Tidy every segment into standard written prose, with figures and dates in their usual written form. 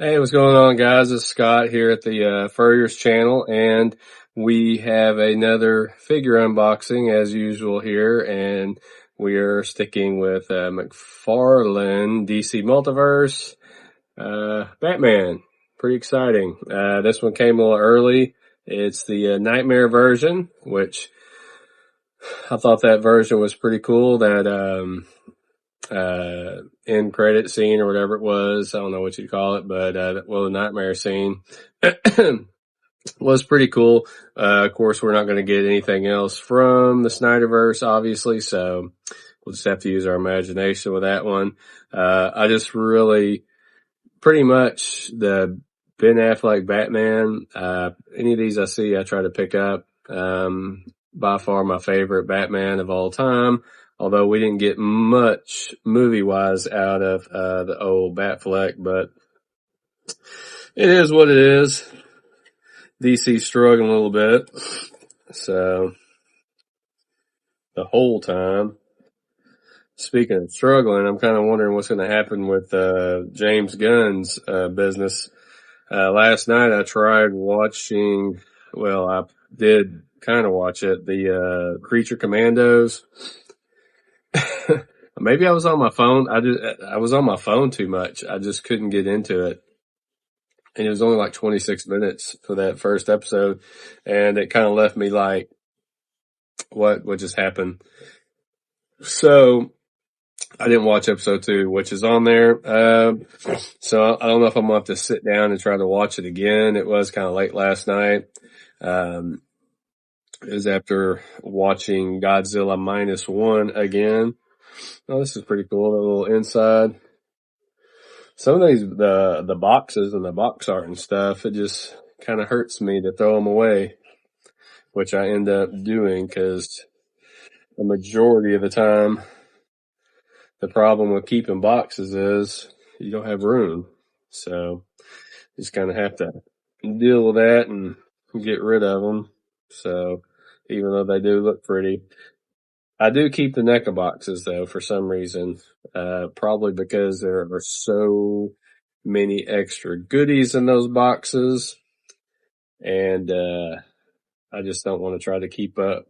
Hey, what's going on, guys? It's Scott here at the Furrier's channel, and we have another figure unboxing as usual here, and we are sticking with McFarlane DC multiverse Batman. Pretty exciting. This one came a little early. It's the Nightmare version, which I thought that version was pretty cool. That end credit scene or whatever it was. I don't know what you'd call it, but, the nightmare scene was pretty cool. Of course, we're not going to get anything else from the Snyderverse, obviously, so we'll just have to use our imagination with that one. I just really, pretty much the Ben Affleck Batman, any of these I see, I try to pick up. By far my favorite Batman of all time. Although we didn't get much movie-wise out of the old Batfleck, but it is what it is. DC's struggling a little bit. So, the whole time. Speaking of struggling, I'm kind of wondering what's going to happen with James Gunn's business. Last night I tried watching, well, I did kind of watch it, the Creature Commandos. Maybe I was on my phone. I was on my phone too much. I just couldn't get into it. And it was only like 26 minutes for that first episode. And it kind of left me like, what just happened? So I didn't watch episode 2, which is on there. So I don't know if I'm going to have to sit down and try to watch it again. It was kind of late last night. It was after watching Godzilla -1 again. Oh, this is pretty cool. A little inside. Some of these, the boxes and the box art and stuff, it just kind of hurts me to throw them away, which I end up doing because the majority of the time, the problem with keeping boxes is you don't have room. So you just kind of have to deal with that and get rid of them. So even though they do look pretty, I do keep the NECA boxes though for some reason, probably because there are so many extra goodies in those boxes, and I just don't want to try to keep up,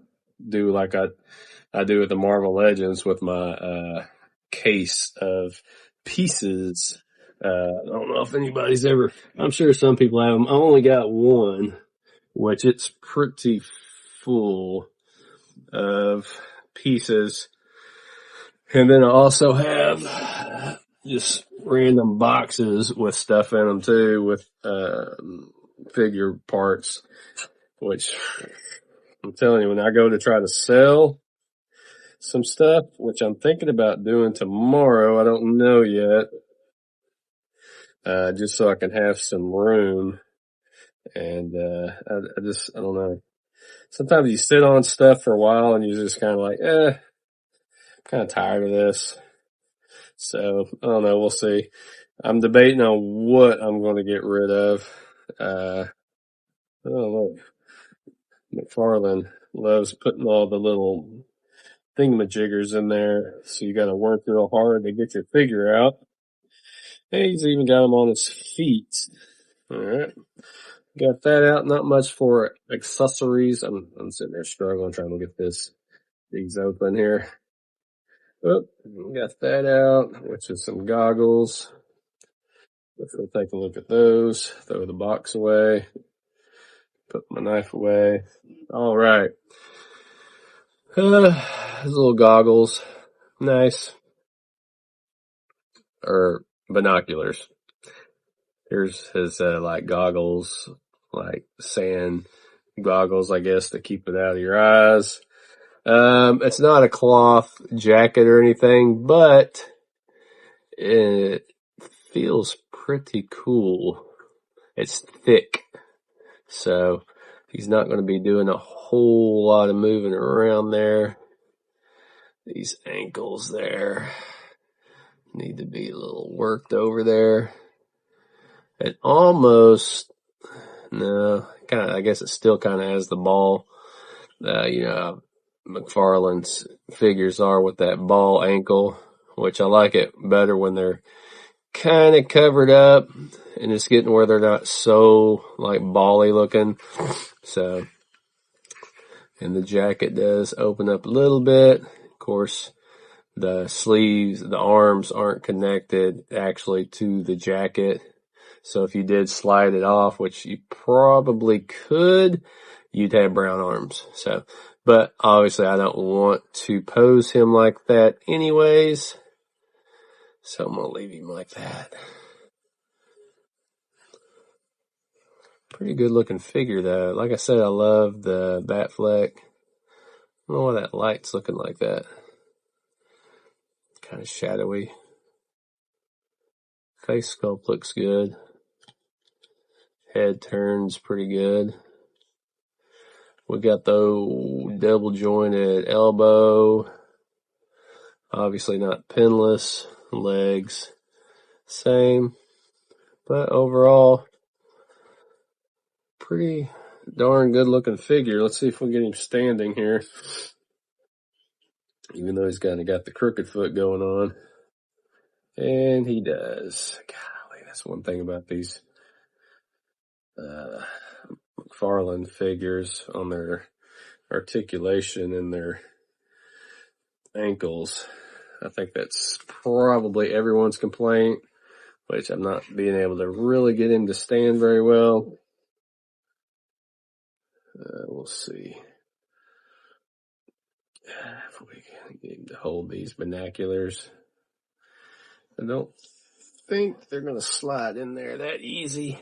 do like I do with the Marvel Legends with my case of pieces. I don't know if anybody's ever, I'm sure some people have them. I only got one, which it's pretty full of pieces. And then I also have just random boxes with stuff in them too, with figure parts, which I'm telling you, when I go to try to sell some stuff, which I'm thinking about doing tomorrow, I don't know yet, just so I can have some room. And I don't know. Sometimes you sit on stuff for a while and you're just kind of like, I'm kind of tired of this. So, I don't know. We'll see. I'm debating on what I'm going to get rid of. I don't know. McFarlane loves putting all the little thingamajiggers in there. So you got to work real hard to get your figure out. Hey, he's even got them on his feet. All right. Got that out. Not much for accessories. I'm sitting there struggling trying to get these open here. Oh, got that out, which is some goggles. Let's go take a look at those. Throw the box away. Put my knife away. All right. Those little goggles. Nice. Or binoculars. Here's his, like goggles, like sand goggles, I guess, to keep it out of your eyes. It's not a cloth jacket or anything, but it feels pretty cool. It's thick, so he's not going to be doing a whole lot of moving around there. These ankles there need to be a little worked over there. It almost, no, kind of, I guess it still kind of has the ball, McFarlane's figures are with that ball ankle, which I like it better when they're kind of covered up, and it's getting where they're not so like bally looking. So, and the jacket does open up a little bit. Of course, the sleeves, the arms aren't connected actually to the jacket. So if you did slide it off, which you probably could, you'd have brown arms. So, but obviously I don't want to pose him like that anyways. So I'm going to leave him like that. Pretty good looking figure though. Like I said, I love the Batfleck. I don't know why that light's looking like that. Kind of shadowy. Face sculpt looks good. Head turns pretty good. We got the double jointed elbow. Obviously not pinless. Legs, same. But overall, pretty darn good looking figure. Let's see if we get him standing here. Even though he's kind of got the crooked foot going on. And he does. Golly, that's one thing about these McFarlane figures on their articulation and their ankles. I think that's probably everyone's complaint, which I'm not being able to really get him to stand very well. We'll see if we can get him to hold these binoculars. I don't think they're going to slide in there that easy.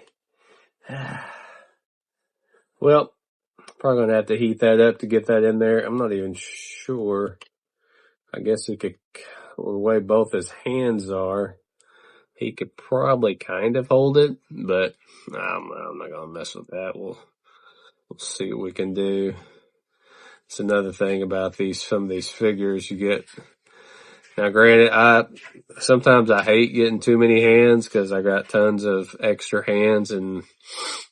Well, probably going to have to heat that up to get that in there. I'm not even sure. I guess he could, the way both his hands are, he could probably kind of hold it, but I'm not going to mess with that. We'll see what we can do. It's another thing about some of these figures you get. Now, granted, sometimes I hate getting too many hands because I got tons of extra hands, and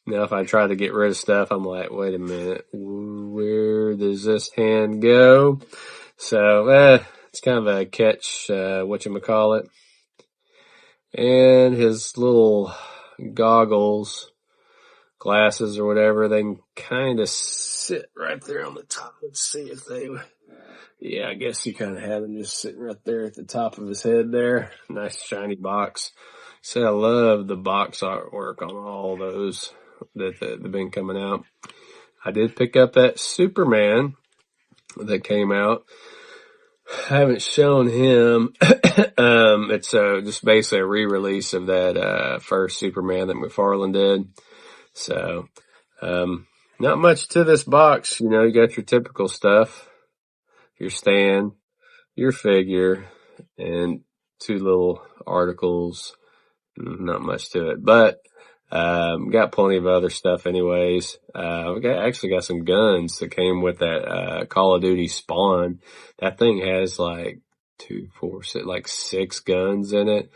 now if I try to get rid of stuff, I'm like, wait a minute, where does this hand go? So, it's kind of a catch, whatchamacallit. And his little goggles, glasses or whatever, they can kind of sit right there on the top. Let's see if they, yeah, I guess you kind of have them just sitting right there at the top of his head there. Nice shiny box. So I love the box artwork on all those that have been coming out. I did pick up that Superman that came out. I haven't shown him. It's just basically a re-release of that first Superman that McFarlane did. So, not much to this box. You know, you got your typical stuff, your stand, your figure, and 2 little articles. Not much to it, but got plenty of other stuff anyways. We actually got some guns that came with that Call of Duty Spawn. That thing has like 6 guns in it.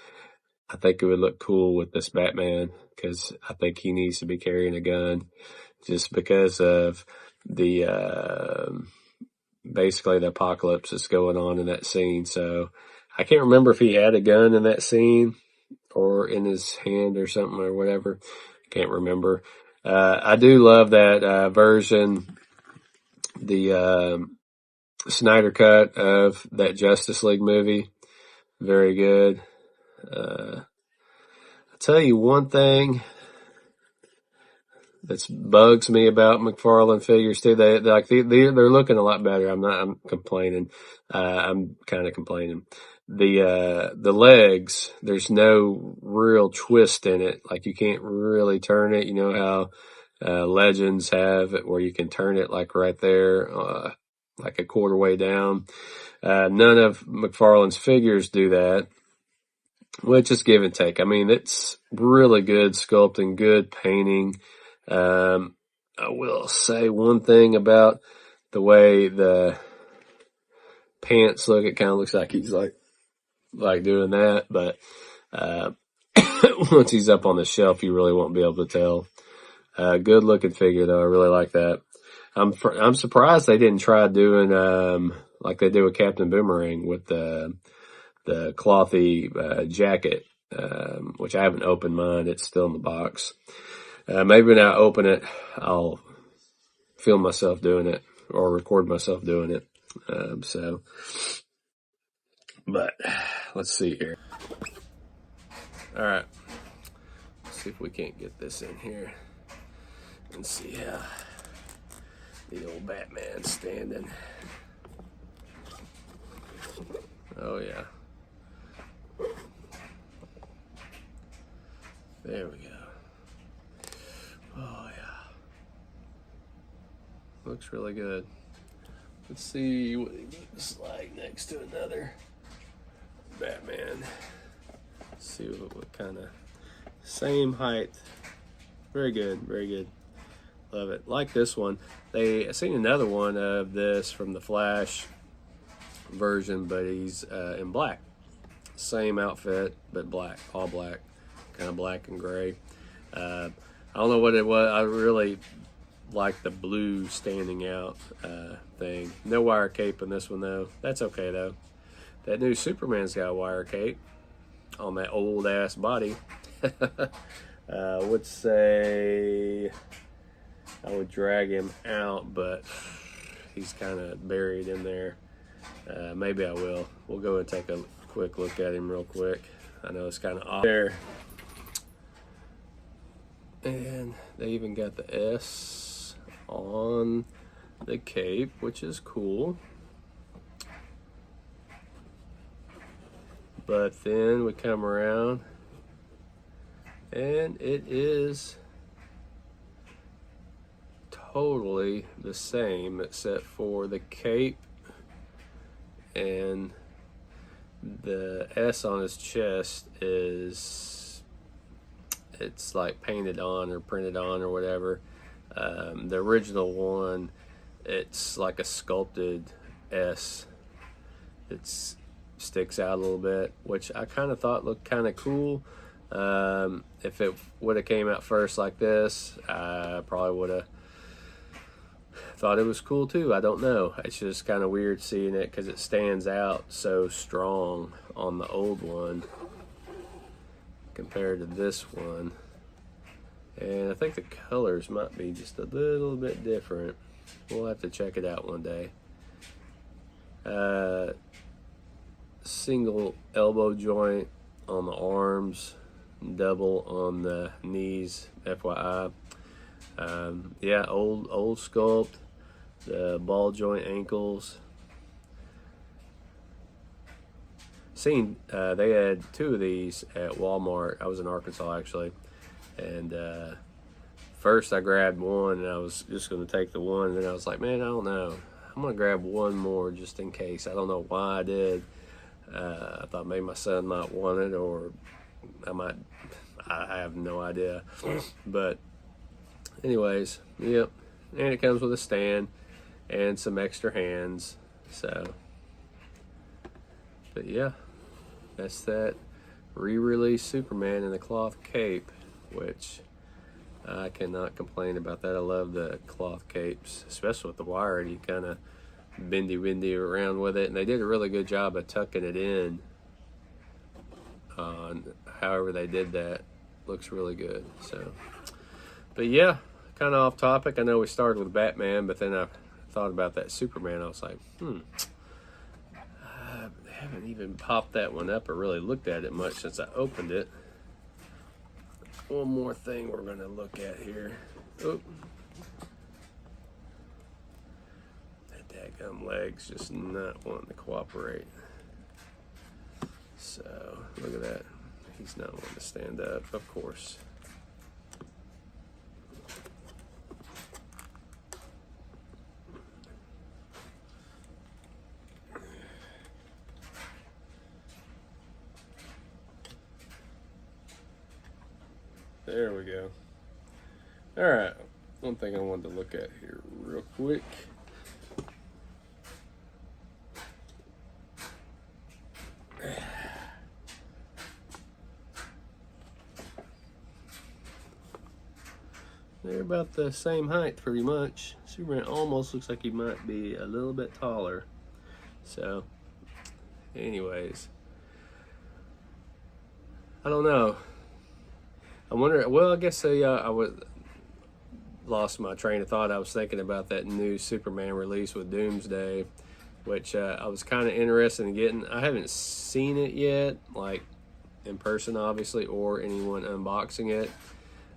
I think it would look cool with this Batman because I think he needs to be carrying a gun just because of the basically the apocalypse that's going on in that scene. So I can't remember if he had a gun in that scene or in his hand or something or whatever. Can't remember. I do love that version, the Snyder cut of that Justice League movie. Very good. I'll tell you one thing that bugs me about McFarlane figures too. They're looking a lot better. I'm complaining. I'm kind of complaining. The legs, there's no real twist in it. Like you can't really turn it. You know how, Legends have it where you can turn it like right there, like a quarter way down. None of McFarlane's figures do that, which is give and take. I mean, it's really good sculpting, good painting. I will say one thing about the way the pants look. It kind of looks like he's like doing that, but once he's up on the shelf, you really won't be able to tell. Good looking figure though. I really like that. I'm surprised they didn't try doing like they did with Captain Boomerang with the clothy jacket. which I haven't opened mine. It's still in the box. Maybe when I open it, I'll film myself doing it or record myself doing it. But let's see here. All right. Let's see if we can't get this in here and see how the old Batman's standing. Oh, yeah. There we go. Oh, yeah. Looks really good. Let's see what he looks like next to another Batman. Let's see what kind of same height. Very good, very good. Love it. Like this one. I seen another one of this from the Flash version, but he's in black. Same outfit, but black, all black, kind of black and gray. I don't know what it was. I really like the blue standing out thing. No wire cape in this one though. That's okay though. That new Superman's got a wire cape on that old ass body. I would say I would drag him out, but he's kind of buried in there. Maybe I will. We'll go and take a quick look at him real quick. I know it's kind of off there. And they even got the S on the cape, which is cool. But then we come around and it is totally the same except for the cape and the S on his chest is, it's like painted on or printed on or whatever. The original one, it's like a sculpted S. It sticks out a little bit, which I kind of thought looked kind of cool. If it would have came out first like this, I probably would have thought it was cool too. I don't know. It's just kind of weird seeing it because it stands out so strong on the old one compared to this one. And I think the colors might be just a little bit different. We'll have to check it out one day. Single elbow joint on the arms, double on the knees, FYI. Yeah, old sculpt. The ball joint ankles. Seen they had two of these at Walmart. I was in Arkansas actually, and first I grabbed one and I was just going to take the one, and then I was like, man, I don't know, I'm going to grab one more just in case. I don't know why I did. I thought maybe my son might want it, or I have no idea. But anyways, yep. And it comes with a stand and some extra hands. So, but yeah, that's that re-release Superman in the cloth cape, which I cannot complain about that. I love the cloth capes, especially with the wire. You kind of bendy around with it, and they did a really good job of tucking it in. However they did that, looks really good. So, but yeah, kind of off topic. I know we started with Batman, but then I thought about that Superman. I was like, I haven't even popped that one up or really looked at it much since I opened it. One more thing we're going to look at here. Oop. That dadgum leg's just not wanting to cooperate. So, look at that. He's not wanting to stand up, of course. There we go. All right. One thing I wanted to look at here real quick. They're about the same height pretty much. Superman almost looks like he might be a little bit taller. So, anyways. I don't know. I wonder. Well, I guess I would lost my train of thought. I was thinking about that new Superman release with Doomsday, which I was kind of interested in getting. I haven't seen it yet, like in person, obviously, or anyone unboxing it.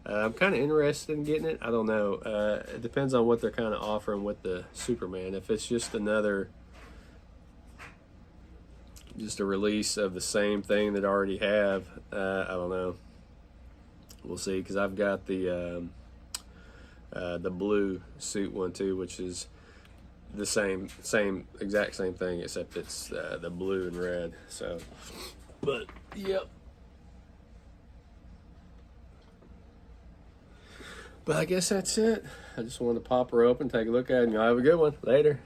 I'm kind of interested in getting it. I don't know. It depends on what they're kind of offering with the Superman. If it's just a release of the same thing that I already have, I don't know. We'll see, because I've got the blue suit one too, which is the exact same thing, except it's the blue and red. So, but yep. But I guess that's it. I just wanted to pop her open, take a look at it, and y'all have a good one. Later.